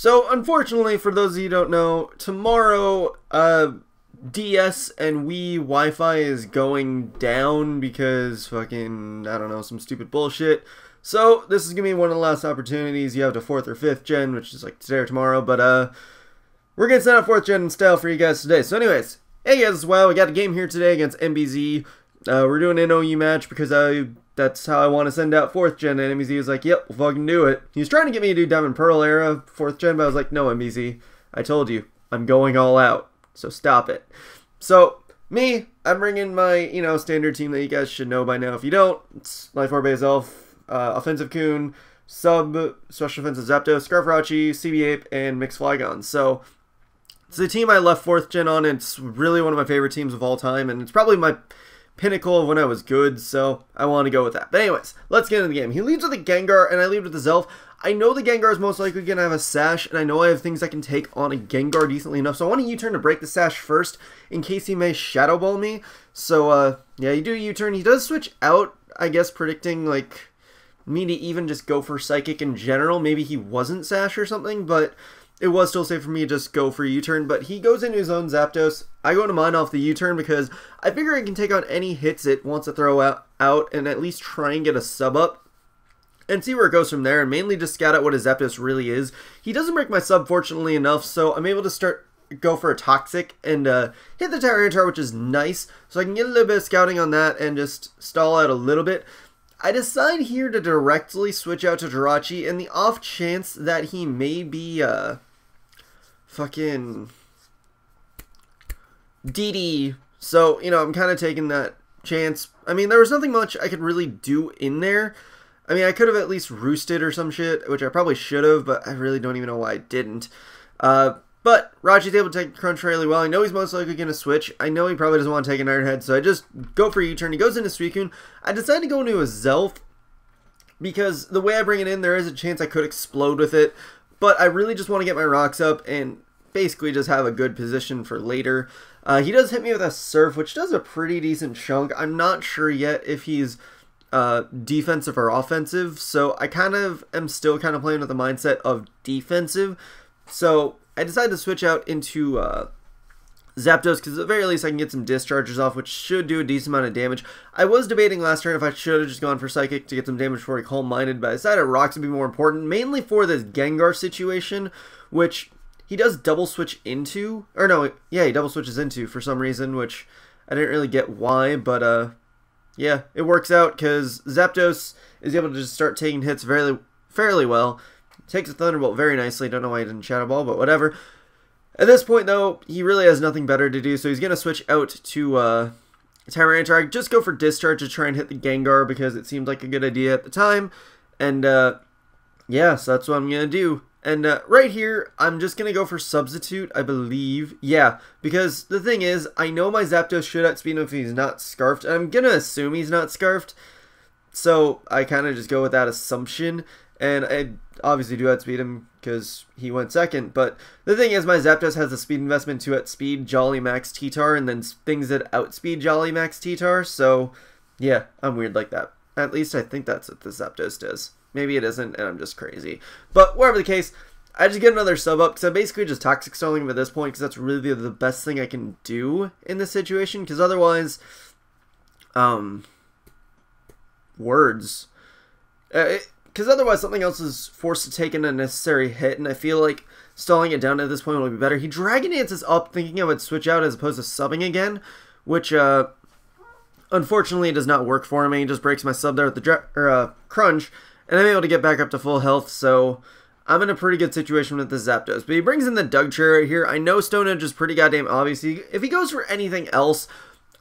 So, unfortunately, for those of you who don't know, tomorrow, DS and Wii Wi-Fi is going down because fucking, I don't know, some stupid bullshit. So, this is going to be one of the last opportunities. You have the 4th or 5th gen, which is like today or tomorrow, but, we're going to set up 4th gen style for you guys today. So, anyways, hey guys, as well, we got a game here today against NBZ. We're doing an OU match because that's how I want to send out 4th gen, and NBZ was like, yep, we'll fucking do it. He was trying to get me to do Diamond Pearl era 4th gen, but I was like, no, NBZ, I told you, I'm going all out, so stop it. So, me, I'm bringing my, standard team that you guys should know by now. If you don't, it's Life Orb Elf, Offensive Coon, Sub, Special Offensive Zapdos, Scarfrachi, CB Ape, and Mixed Flygon. So, it's the team I left 4th gen on, and it's really one of my favorite teams of all time, and it's probably my pinnacle of when I was good, so I want to go with that. But anyways, let's get into the game. He leads with a Gengar, and I lead with the Zelf. I know the Gengar is most likely going to have a Sash, and I know I have things I can take on a Gengar decently enough, so I want a U-turn to break the Sash first, in case he may Shadow Ball me. So, yeah, you do a U-turn. He does switch out, I guess, predicting, like, me to even just go for Psychic in general. Maybe he wasn't Sash or something, but it was still safe for me to just go for a U-turn, but he goes into his own Zapdos. I go into mine off the U-turn because I figure I can take on any hits it wants to throw out and at least try and get a sub up and see where it goes from there, and mainly just scout out what his Zapdos really is. He doesn't break my sub, fortunately enough, so I'm able to go for a Toxic and hit the Tyranitar, which is nice, so I can get a little bit of scouting on that and just stall out a little bit. I decide here to directly switch out to Jirachi in the off chance that he may be fucking DD. So, I'm kind of taking that chance. I mean, there was nothing much I could really do in there. I mean, I could have at least roosted or some shit, which I probably should have, but I really don't even know why I didn't. But Rachi's able to take Crunch really well. I know he's most likely going to switch. I know he probably doesn't want to take an Iron Head, so I just go for a U-turn. He goes into Suicune. I decide to go into a Zelf because the way I bring it in, there is a chance I could explode with it. But I really just want to get my rocks up and basically just have a good position for later. He does hit me with a Surf, which does a pretty decent chunk. I'm not sure yet if he's defensive or offensive, so I kind of am still kind of playing with the mindset of defensive. So I decided to switch out into Zapdos because at the very least I can get some discharges off, which should do a decent amount of damage. I was debating last turn if I should have just gone for Psychic to get some damage before he Calm-Minded, but I decided Rocks would be more important, mainly for this Gengar situation, which he does double switch into, or no, yeah, he double switches into for some reason, which I didn't really get why, but yeah, it works out because Zapdos is able to just start taking hits fairly well. Takes a Thunderbolt very nicely. Don't know why he didn't Shadow Ball, but whatever. At this point, though, he really has nothing better to do, so he's going to switch out to Tyranitar. Just go for Discharge to try and hit the Gengar because it seemed like a good idea at the time. And, yeah, so that's what I'm going to do. And right here, I'm just going to go for Substitute, I believe. Yeah, because the thing is, I know my Zapdos should outspeed him if he's not Scarfed. And I'm going to assume he's not Scarfed. So I kind of just go with that assumption. And I obviously do outspeed him because he went second. But the thing is, my Zapdos has a speed investment to outspeed Jolly Max T-Tar and then things that outspeed Jolly Max T-Tar. So, yeah, I'm weird like that. At least I think that's what the Zapdos does. Maybe it isn't, and I'm just crazy. But whatever the case, I just get another sub up because I'm basically just Toxic Stalling him at this point because that's really the best thing I can do in this situation. Because otherwise, words. Because otherwise something else is forced to take an unnecessary hit, and I feel like stalling it down at this point will be better. He Dragon Dances up thinking I would switch out as opposed to subbing again, which unfortunately does not work for me. He just breaks my sub there with the Crunch, and I'm able to get back up to full health, so I'm in a pretty good situation with the Zapdos. But he brings in the Dugtrio right here. I know Stone Edge is pretty goddamn obvious. If he goes for anything else,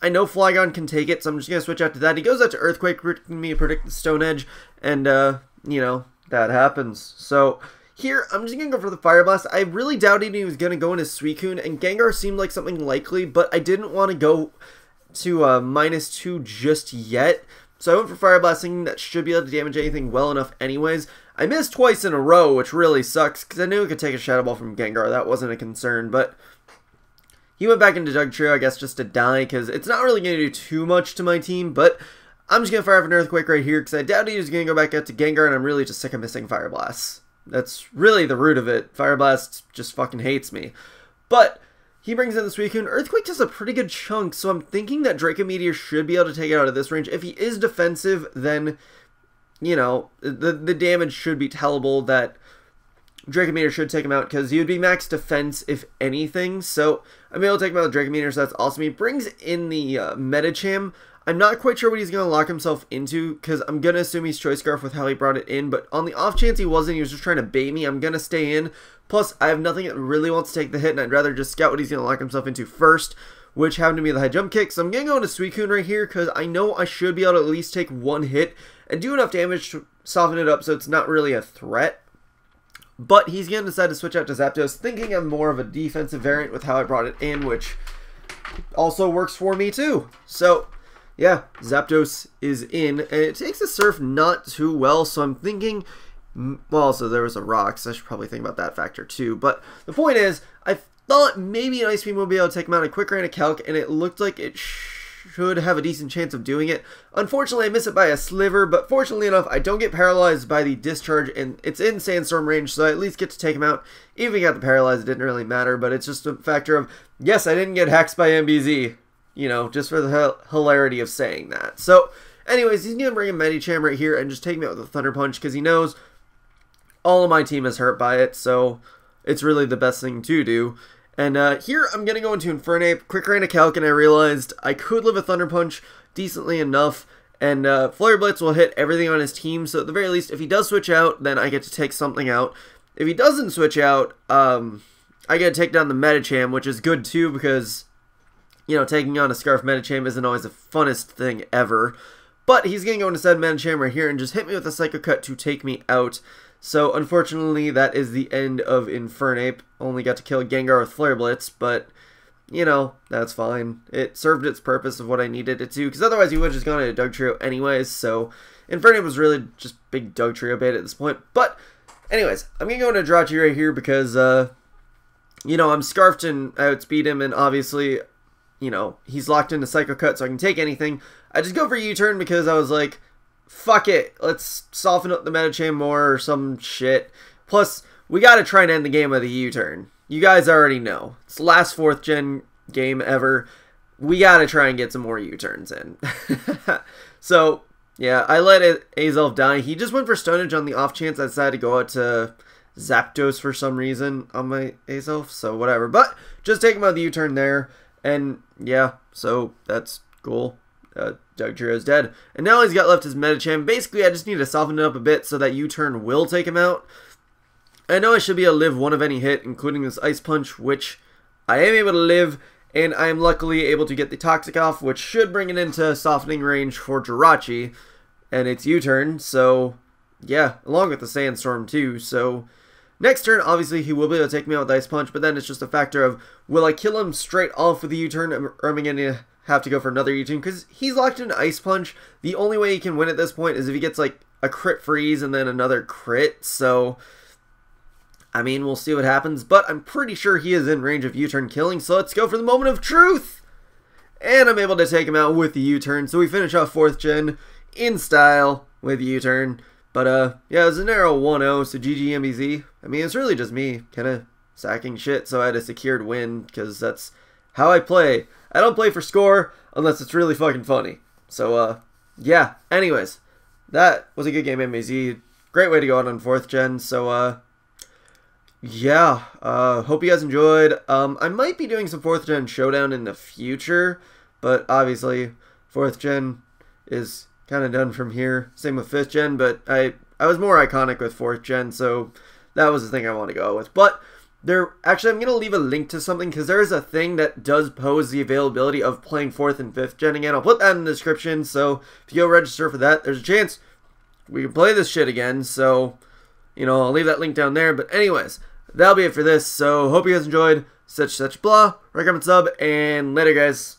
I know Flygon can take it, so I'm just going to switch out to that. He goes out to Earthquake, predicting me to predict the Stone Edge, and, that happens. So here, I'm just going to go for the Fire Blast. I really doubted he was going to go into Suicune, and Gengar seemed like something likely, but I didn't want to go to -2 just yet. So I went for Fire Blast, thinking that should be able to damage anything well enough anyways. I missed twice in a row, which really sucks, because I knew I could take a Shadow Ball from Gengar. That wasn't a concern, but he went back into Dugtrio, I guess, just to die, because it's not really going to do too much to my team, but I'm just going to fire off an Earthquake right here, because I doubted he was going to go back out to Gengar, and I'm really just sick of missing Fire Blasts. That's really the root of it. Fire Blast just fucking hates me. But he brings in the Suicune. Earthquake does a pretty good chunk, so I'm thinking that Draco Meteor should be able to take it out of this range. If he is defensive, then, you know, the damage should be tellable that Draco Meteor should take him out, because he would be max defense if anything. So I'm able to take him out with Draco Meteor, so that's awesome. He brings in the Medicham. I'm not quite sure what he's going to lock himself into, because I'm going to assume he's Choice Scarf with how he brought it in, but on the off chance he wasn't, he was just trying to bait me, I'm going to stay in. Plus, I have nothing that really wants to take the hit, and I'd rather just scout what he's going to lock himself into first, which happened to be the high jump kick. So I'm going to go into Suicune right here, because I know I should be able to at least take one hit and do enough damage to soften it up so it's not really a threat. But he's going to decide to switch out to Zapdos, thinking I'm more of a defensive variant with how I brought it in, which also works for me too. So yeah, Zapdos is in, and it takes the Surf not too well, so I'm thinking, well, so there was a Rock, so I should probably think about that factor too. But the point is, I thought maybe an Ice Beam would be able to take him out. A Quick Ray and a Calc, and it looked like it should have a decent chance of doing it. Unfortunately, I miss it by a sliver, but fortunately enough, I don't get paralyzed by the Discharge, and it's in Sandstorm range, so I at least get to take him out. Even if he got the paralyzed, it didn't really matter, but it's just a factor of, yes, I didn't get hexed by NBZ. You know, just for the hilarity of saying that. So, anyways, he's going to bring a Medicham right here and just take me out with a Thunder Punch, because he knows all of my team is hurt by it, so it's really the best thing to do. And here, I'm going to go into Infernape, Quick Ray and a Calc, and I realized I could live a Thunder Punch decently enough, and Flare Blitz will hit everything on his team, so at the very least, if he does switch out, then I get to take something out. If he doesn't switch out, I get to take down the Medicham, which is good too, because, you know, taking on a Scarf Medicham isn't always the funnest thing ever. But he's going to go into said Medicham right here and just hit me with a Psycho Cut to take me out. So, unfortunately, that is the end of Infernape. Only got to kill Gengar with Flare Blitz, but, you know, that's fine. It served its purpose of what I needed it to, because otherwise he would have just gone into Dugtrio anyways. So, Infernape was really just big Dugtrio bait at this point. But, anyways, I'm going to go into Jirachi right here because, you know, I'm Scarfed and I outspeed him, and obviously, you know, he's locked into Psycho Cut, so I can take anything. I just go for U-turn because I was like, fuck it, let's soften up the Medicham more or some shit. Plus, we gotta try and end the game with a U-turn. You guys already know. It's the last 4th gen game ever. We gotta try and get some more U-turns in. So, yeah, I let Azelf die. He just went for Stonage on the off chance I decided to go out to Zapdos for some reason on my Azelf, so whatever. But, just take him out of the U-turn there. And, yeah, so that's cool. Dugtrio is dead. And now he's got left his Medicham. Basically, I just need to soften it up a bit so that U-turn will take him out. I know I should be able to live one of any hit, including this Ice Punch, which I am able to live. And I am luckily able to get the Toxic off, which should bring it into softening range for Jirachi. And it's U-turn, so, yeah, along with the Sandstorm too, so next turn, obviously, he will be able to take me out with Ice Punch, but then it's just a factor of, will I kill him straight off with the U-turn, or am I going to have to go for another U-turn? Because he's locked in Ice Punch. The only way he can win at this point is if he gets, like, a crit freeze and then another crit, so, I mean, we'll see what happens, but I'm pretty sure he is in range of U-turn killing, so let's go for the moment of truth! And I'm able to take him out with the U-turn, so we finish off 4th gen in style with U-turn. But, yeah, it was a narrow 1-0, so GG NBZ. I mean, it's really just me kind of sacking shit, so I had a secured win, because that's how I play. I don't play for score unless it's really fucking funny. So, yeah. Anyways, that was a good game, NBZ. Great way to go out on 4th gen, so, yeah. Hope you guys enjoyed. I might be doing some 4th gen showdown in the future, but obviously, 4th gen is kind of done from here. Same with 5th gen, but I was more iconic with 4th gen, so that was the thing I want to go with. But actually, I'm going to leave a link to something, because there is a thing that does pose the availability of playing 4th and 5th gen again. I'll put that in the description, so if you go register for that, there's a chance we can play this shit again. So, you know, I'll leave that link down there. But anyways, that'll be it for this. So, hope you guys enjoyed. Such blah. Recommend, sub, and later, guys.